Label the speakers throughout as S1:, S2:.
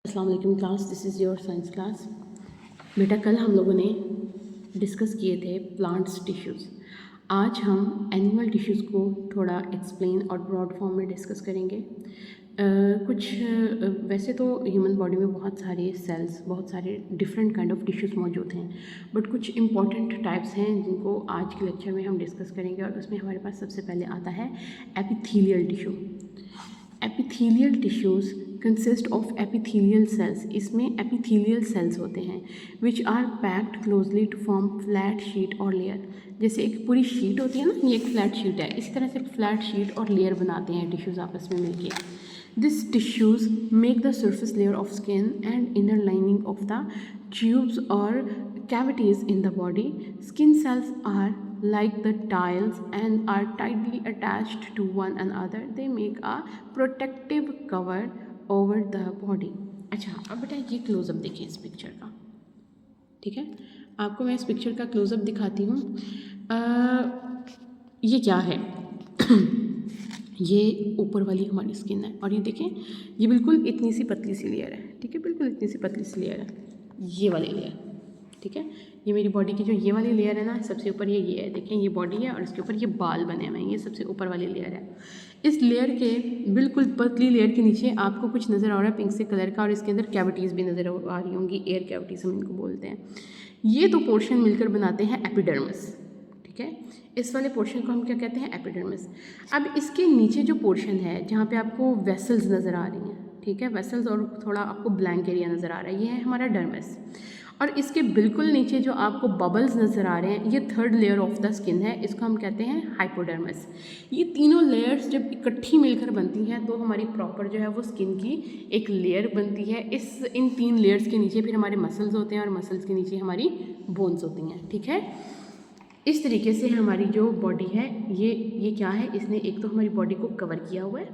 S1: अस्सलाम वालेकुम class, this is your science class. बेटा कल हम लोगों ने डिस्कस किए थे प्लांट्स टिश्यूज़। आज हम एनिमल टिश्यूज़ को थोड़ा एक्सप्लेन और ब्रॉड फॉर्म में डिस्कस करेंगे। वैसे तो ह्यूमन बॉडी में बहुत सारे सेल्स, बहुत सारे डिफरेंट काइंड ऑफ टिश्यूज़ मौजूद हैं, बट कुछ इंपॉर्टेंट टाइप्स हैं जिनको आज के लेक्चर में हम डिस्कस करेंगे। और उसमें हमारे पास सबसे पहले आता है epithelial tissue. Epithelial tissues consist of epithelial cells. इसमें एपिथेलियल सेल्स होते हैं which are packed closely to form flat sheet और लेयर। जैसे एक पूरी शीट होती है ना, ये एक फ्लैट शीट है, इसी तरह से फ्लैट शीट और लेयर बनाते हैं टिश्यूज़ आपस में मिलके। This tissues make the surface layer of skin and inner lining of the tubes or cavities in the body. Skin cells are like the tiles and are tightly attached to one another. They make a protective cover over the body. अच्छा, अब बेटा ये close up देखिए इस picture का, ठीक है। आपको मैं इस पिक्चर का क्लोजअप दिखाती हूँ। ये क्या है? ये ऊपर वाली हमारी स्किन है और ये देखें, ये बिल्कुल इतनी सी पतली सी लेयर है, ठीक है, बिल्कुल इतनी सी पतली सी लेयर है, ये वाली लेयर, ठीक है। ये मेरी बॉडी की जो ये वाली लेयर है ना, सबसे ऊपर ये है, देखें ये बॉडी है और इसके ऊपर ये बाल बने हुए हैं, ये सबसे ऊपर वाली लेयर है। इस लेयर के बिल्कुल पतली लेयर के नीचे आपको कुछ नज़र आ रहा है पिंक से कलर का, और इसके अंदर कैविटीज़ भी नज़र आ रही होंगी, एयर कैविटीज़ हम इनको बोलते हैं। ये दो पोर्शन मिलकर बनाते हैं एपिडर्मिस, ठीक है। इस वाले पोर्शन को हम क्या कहते हैं? एपिडर्मिस। अब इसके नीचे जो पोर्शन है जहाँ पे आपको वेसल्स नज़र आ रही हैं, ठीक है, वेसल्स और थोड़ा आपको ब्लैंक एरिया नज़र आ रहा है, ये है हमारा डर्मिस। और इसके बिल्कुल नीचे जो आपको बबल्स नज़र आ रहे हैं, ये third layer of the skin है, इसको हम कहते हैं हाइपोडर्मिस। ये तीनों लेयर्स जब इकट्ठी मिलकर बनती हैं तो हमारी प्रॉपर जो है वो स्किन की एक लेयर बनती है। इन तीन लेयर्स के नीचे फिर हमारे मसल्स होते हैं और मसल्स के नीचे हमारी बोन्स होती हैं, ठीक है। इस तरीके से हमारी जो बॉडी है ये क्या है, इसने एक तो हमारी बॉडी को कवर किया हुआ है,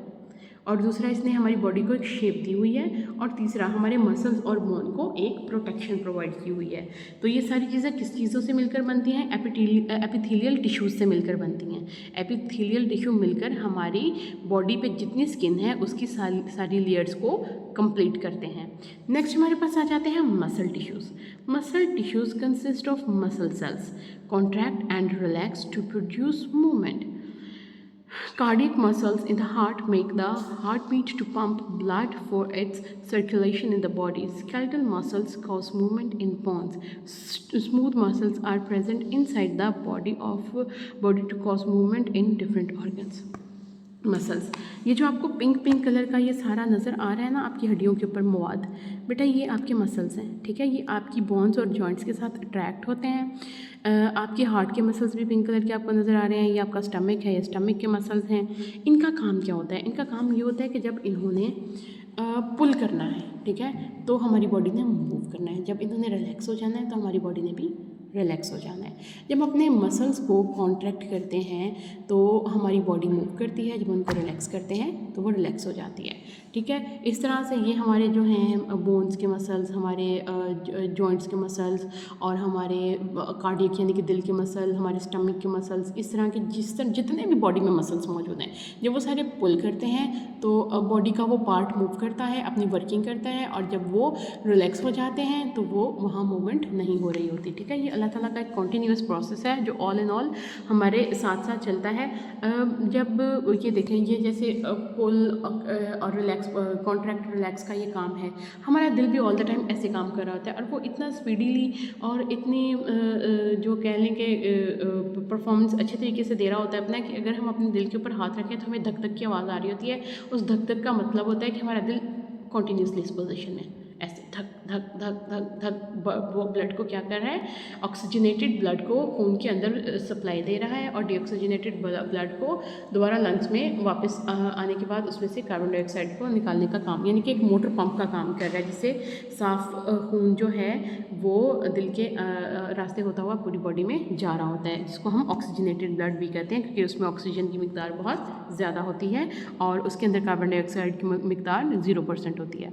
S1: और दूसरा इसने हमारी बॉडी को एक शेप दी हुई है, और तीसरा हमारे मसल्स और बोन को एक प्रोटेक्शन प्रोवाइड की हुई है। तो ये सारी चीज़ें किस चीज़ों से मिलकर बनती हैं? एपिथेलियल टिश्यूज़ से मिलकर बनती हैं। एपिथेलियल टिश्यू मिलकर हमारी बॉडी पे जितनी स्किन है उसकी सारी लेयर्स को कंप्लीट करते हैं। नेक्स्ट हमारे पास आ जाते हैं muscle tissues. Muscle tissues consist of muscle cells contract and relax to produce movement. Cardiac muscles in the heart make the heartbeat to pump blood for its circulation in the body. Skeletal muscles cause movement in bones. Smooth muscles are present inside the body to cause movement in different organs. Muscles, ये जो आपको pink colour का ये सारा नज़र आ रहा है ना आपकी हड्डियों के ऊपर मवाद, बेटा ये आपके मसल्स हैं, ठीक है। ये आपकी बोन्स और जॉइंट्स के साथ अट्रैक्ट होते हैं। आपके हार्ट के मसल्स भी पिंक कलर के आपको नज़र आ रहे हैं, ये आपका स्टमक है, ये स्टमक के मसल्स हैं। इनका काम क्या होता है? इनका काम ये होता है कि जब इन्होंने पुल करना है, ठीक है, तो हमारी बॉडी ने मूव करना है। जब इन्होंने रिलैक्स हो जाना है तो हमारी बॉडी ने भी रिलैक्स हो जाना है। जब अपने मसल्स को कॉन्ट्रैक्ट करते हैं तो हमारी बॉडी मूव करती है, जब उनको रिलैक्स करते हैं तो वो रिलैक्स हो जाती है, ठीक है। इस तरह से ये हमारे जो हैं बोन्स के मसल्स, हमारे जॉइंट्स के मसल्स और हमारे कार्डियक यानी कि दिल के मसल, हमारे स्टमक के मसल्स, इस तरह के जितने भी बॉडी में मसल्स मौजूद हैं, जब वो सारे पुल करते हैं तो बॉडी का वो पार्ट मूव करता है, अपनी वर्किंग करता है, और जब वो रिलैक्स हो जाते हैं तो वो वहाँ मूवमेंट नहीं हो रही होती, ठीक है। ये अल्लाह ताला का एक कॉन्टीन्यूअस प्रोसेस है जो ऑल इन ऑल हमारे साथ साथ चलता है। जब ये देखें, ये जैसे पुल और रिलैक्स, कॉन्ट्रैक्ट रिलैक्स का ये काम है, हमारा दिल भी ऑल द टाइम ऐसे काम कर रहा होता है, और वो इतना स्पीडीली और इतनी जो कह लें कि परफॉर्मेंस अच्छे तरीके से दे रहा होता है अपना, कि अगर हम अपने दिल के ऊपर हाथ रखें तो हमें धक धक की आवाज़ आ रही होती है। उस धक धक का मतलब होता है कि हमारा दिल कॉन्टीन्यूसली इस पोजिशन में ऐसे धक धक धक धक धक वो ब्लड को क्या कर रहा है? ऑक्सीजनेटेड ब्लड को खून के अंदर सप्लाई दे रहा है, और डीऑक्सीजनेटेड ब्लड को दोबारा लंग्स में वापस आने के बाद उसमें से कार्बन डाइऑक्साइड को निकालने का काम, यानी कि एक मोटर पंप का काम कर रहा है, जिससे साफ खून जो है वो दिल के रास्ते होता हुआ पूरी बॉडी में जा रहा होता है, जिसको हम ऑक्सीजनेटेड ब्लड भी कहते हैं, क्योंकि उसमें ऑक्सीजन की मिकदार बहुत ज़्यादा होती है और उसके अंदर कार्बन डाइऑक्साइड की मिकदार 0% होती है।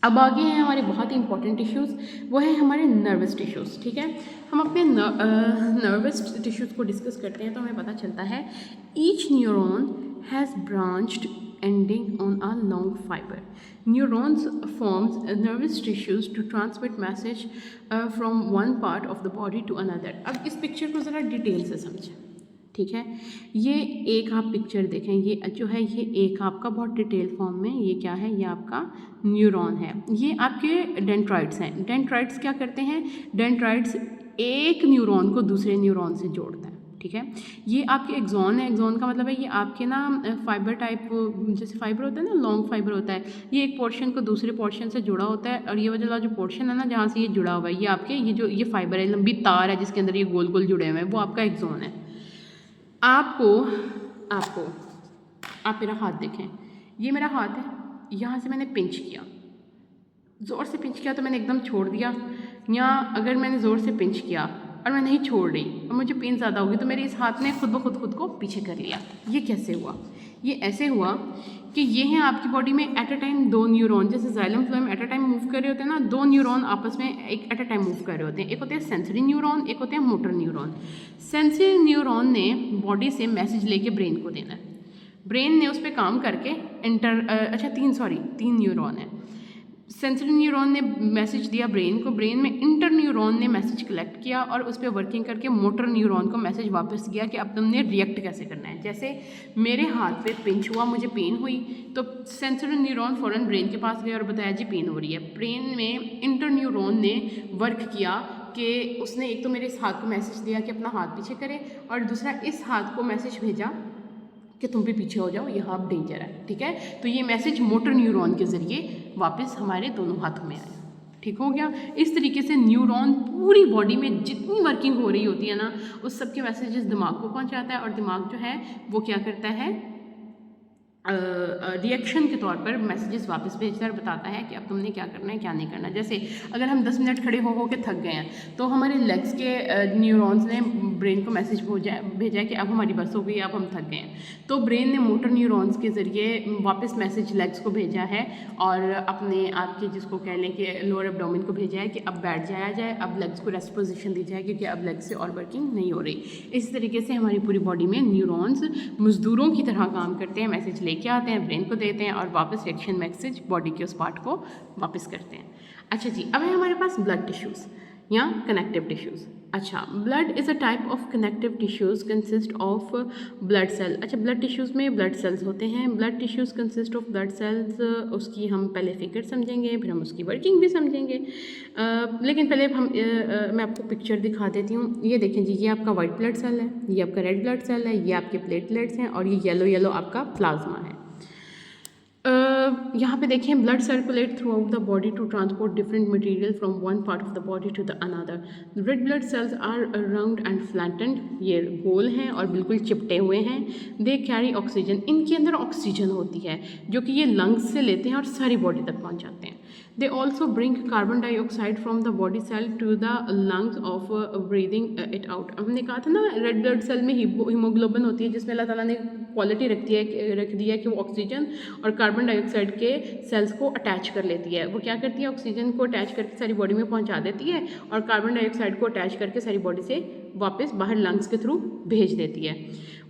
S1: अब आगे हैं हमारे बहुत ही इंपॉर्टेंट टिश्यूज़, वो है हमारे नर्वस टिश्यूज़, ठीक है। हम अपने नर्वस टिश्यूज़ को डिस्कस करते हैं तो हमें पता चलता है each neuron has branched ending on a long fiber. Neurons forms nervous tissues to transmit message from one part of the body to another. अब इस पिक्चर को ज़रा डिटेल से समझें, ठीक है। ये एक आप पिक्चर देखें, ये जो है ये एक आपका बहुत डिटेल फॉर्म में, ये क्या है, ये आपका न्यूरॉन है। ये आपके डेंड्राइट्स हैं। डेंड्राइट्स क्या करते हैं, डेंड्राइट्स एक न्यूरॉन को दूसरे न्यूरॉन से जोड़ता है, ठीक है। ये आपके एक्सॉन है। एक्सॉन का मतलब है ये आपके ना फाइबर टाइप, जैसे फाइबर होता है ना, लॉन्ग फाइबर होता है, ये एक पोर्शन को दूसरे पोर्शन से जुड़ा होता है, और ये वाला जो पोर्शन है ना जहाँ से ये जुड़ा हुआ है, ये आपके ये फाइबर है, लंबी तार है जिसके अंदर ये गोल गोल जुड़े हुए हैं, वो आपका एक्सॉन है। आपको आप मेरा हाथ देखें, ये मेरा हाथ है, यहाँ से मैंने पिंच किया, ज़ोर से पिंच किया तो मैंने एकदम छोड़ दिया, या अगर मैंने ज़ोर से पिंच किया और मैं नहीं छोड़ रही और मुझे पेन ज़्यादा होगी तो मेरे इस हाथ ने खुद को पीछे कर लिया। ये कैसे हुआ, ये ऐसे हुआ कि ये हैं आपकी बॉडी में एट अ टाइम दो न्यूरॉन, जैसे xylem phloem at a time move कर रहे होते हैं ना, दो न्यूरॉन आपस में एक एट अ टाइम मूव कर रहे होते हैं। एक होते हैं सेंसरी न्यूरॉन, एक होते हैं मोटर न्यूरॉन। सेंसरी न्यूरॉन ने बॉडी से मैसेज लेके ब्रेन को देना है, ब्रेन ने उस पर काम करके तीन न्यूरॉन है। सेंसरी न्यूरॉन ने मैसेज दिया ब्रेन को, ब्रेन में इंटर न्यूरॉन ने मैसेज कलेक्ट किया और उस पर वर्किंग करके मोटर न्यूरॉन को मैसेज वापस किया कि अब तुमने रिएक्ट कैसे करना है। जैसे मेरे हाथ पे पिंच हुआ, मुझे पेन हुई, तो सेंसरी न्यूरॉन फ़ौरन ब्रेन के पास गए और बताया जी पेन हो रही है। ब्रेन में इंटर न्यूरॉन ने वर्क किया कि उसने एक तो मेरे इस हाथ को मैसेज दिया कि अपना हाथ पीछे करे, और दूसरा इस हाथ को मैसेज भेजा कि तुम भी पीछे हो जाओ, यहाँ अब डेंजर है, ठीक है। तो ये मैसेज मोटर न्यूरॉन के ज़रिए वापस हमारे दोनों हाथों में आया, ठीक हो गया। इस तरीके से न्यूरॉन पूरी बॉडी में जितनी वर्किंग हो रही होती है ना, उस सब के मैसेजेस दिमाग को पहुँचाता है, और दिमाग जो है वो क्या करता है, रिएक्शन के तौर पर मैसेजेस वापस भेजता है और बताता है कि अब तुमने क्या करना है क्या नहीं करना। जैसे अगर हम 10 मिनट खड़े हो के थक गए हैं तो हमारे लेग्स के न्यूरॉन्स ने ब्रेन को मैसेज भेजा है कि अब हमारी बस हो गई, अब हम थक गए हैं, तो ब्रेन ने मोटर न्यूरॉन्स के ज़रिए वापस मैसेज लेग्स को भेजा है और अपने आपके जिसको कह लें कि लोअर एब्डोमेन को भेजा है कि अब बैठ जाया जाए, अब लेग्स को रेस्ट पोजीशन दी जाए क्योंकि अब लेग्स से और वर्किंग नहीं हो रही। इस तरीके से हमारी पूरी बॉडी में न्यूरॉन्स मजदूरों की तरह काम करते हैं, मैसेज लेके आते हैं, ब्रेन को देते हैं और वापस रिएक्शन मैसेज बॉडी के उस पार्ट को वापस करते हैं। अच्छा जी, अब है हमारे पास ब्लड टिश्यूज़ या कनेक्टिव टिश्यूज़। अच्छा, blood is a type of connective tissues consist of blood cell. अच्छा, ब्लड टिश्यूज़ में ब्लड सेल्स होते हैं। Blood tissues consist of blood cells, उसकी हम पहले फिगर समझेंगे, फिर हम उसकी वर्किंग भी समझेंगे। लेकिन पहले मैं आपको पिक्चर दिखा देती हूँ। ये देखें जी, ये आपका वाइट ब्लड सेल है, ये आपका रेड ब्लड सेल है, ये आपके प्लेटलेट्स हैं और ये येलो आपका प्लाज्मा है। यहाँ पे देखें, blood circulate throughout the body to transport different material from one part of the body to the another. Red blood cells are round and flattened, ये गोल हैं और बिल्कुल चिपटे हुए हैं। दे कैरी ऑक्सीजन, इनके अंदर ऑक्सीजन होती है जो कि ये लंग्स से लेते हैं और सारी बॉडी तक पहुँचाते हैं। They also bring carbon dioxide from the body cell to the lungs of breathing it out. हमने कहा था ना, रेड ब्लड सेल में हीमोग्लोबिन होती है जिसमें अल्लाह ताला ने क्वालिटी रख दी है कि वो ऑक्सीजन और कार्बन डाइऑक्साइड के सेल्स को अटैच कर लेती है। वो क्या करती है, ऑक्सीजन को अटैच करके सारी बॉडी में पहुंचा देती है और कार्बन डाइऑक्साइड को अटैच करके सारी बॉडी से वापस बाहर लंग्स के थ्रू भेज देती है।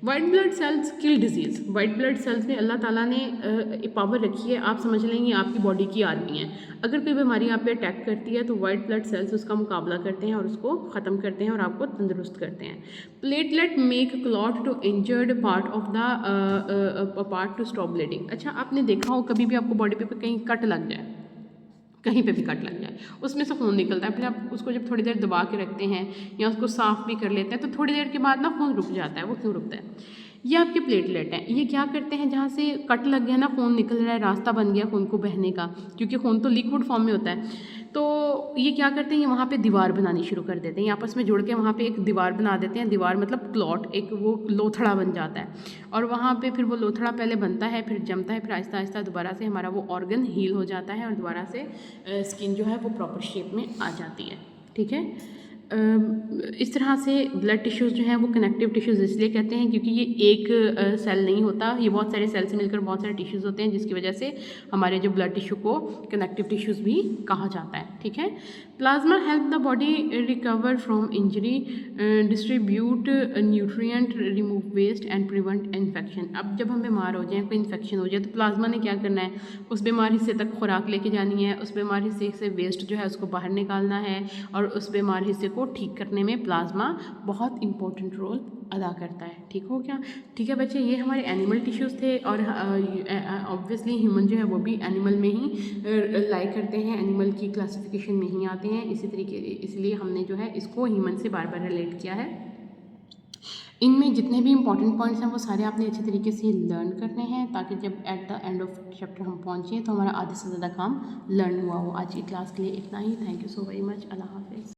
S1: वाइट ब्लड सेल्स किल डिजीज़। वाइट ब्लड सेल्स में अल्लाह ताला ने पावर रखी है, आप समझ लेंगे आपकी बॉडी की आर्मी है। अगर कोई बीमारी आप पे अटैक करती है तो वाइट ब्लड सेल्स उसका मुकाबला करते हैं और उसको ख़त्म करते हैं और आपको तंदुरुस्त करते हैं। Platelet make clot to injured part of the part to stop bleeding. अच्छा, आपने देखा हो कभी भी आपको बॉडी पे कहीं कट लग जाए, कहीं पे भी कट लग जाए, उसमें से खून निकलता है, फिर आप उसको जब थोड़ी देर दबा के रखते हैं या उसको साफ़ भी कर लेते हैं तो थोड़ी देर के बाद ना खून रुक जाता है। वो क्यों रुकता है? ये आपके प्लेटलेट हैं, ये क्या करते हैं, जहाँ से कट लग गया ना, खून निकल रहा है, रास्ता बन गया खून को बहने का, क्योंकि खून तो लिक्विड फॉर्म में होता है, तो ये क्या करते हैं, ये वहाँ पे दीवार बनानी शुरू कर देते हैं, आपस में जुड़ के वहाँ पे एक दीवार बना देते हैं। दीवार मतलब क्लॉट, एक वो लोथड़ा बन जाता है और वहाँ पे फिर वो लोथड़ा पहले बनता है, फिर जमता है, फिर आहिस्ता आहिस्ता दोबारा से हमारा वो ऑर्गन हील हो जाता है और दोबारा से स्किन जो है वो प्रॉपर शेप में आ जाती है। ठीक है, इस तरह से ब्लड टिश्यूज़ जो हैं वो कनेक्टिव टिश्यूज़ इसलिए कहते हैं क्योंकि ये एक सेल नहीं होता, ये बहुत सारे सेल से मिलकर बहुत सारे टिश्यूज़ होते हैं, जिसकी वजह से हमारे जो ब्लड टिश्यू को कनेक्टिव टिश्यूज़ भी कहा जाता है। ठीक है, plasma help the body recover from injury, distribute nutrient, remove waste and prevent infection. अब जब हम बीमार हो जाएं, कोई इन्फेक्शन हो जाए, तो प्लाज्मा ने क्या करना है, उस बीमार हिस्से तक खुराक लेके जानी है, उस बीमार हिस्से से वेस्ट जो है उसको बाहर निकालना है, और उस बीमार हिस्से को ठीक करने में प्लाज्मा बहुत इंपॉर्टेंट रोल अदा करता है। ठीक हो गया? ठीक है बच्चे, ये हमारे एनिमल टिश्यूज़ थे, और ऑब्वियसली ह्यूमन जो है वो भी एनिमल में ही लाई करते हैं, एनिमल की क्लासिफिकेशन में ही आते हैं। इसी तरीके इसलिए हमने जो है इसको ह्यूमन से बार बार रिलेट किया है। इनमें जितने भी इंपॉर्टेंट पॉइंट्स हैं वो सारे आपने अच्छे तरीके से लर्न करने हैं, ताकि जब at the end of chapter हम पहुँचें तो हमारा आधे से ज़्यादा काम लर्न हुआ हो। आज की क्लास के लिए इतना ही। Thank you so very much. अल्लाह हाफिज़।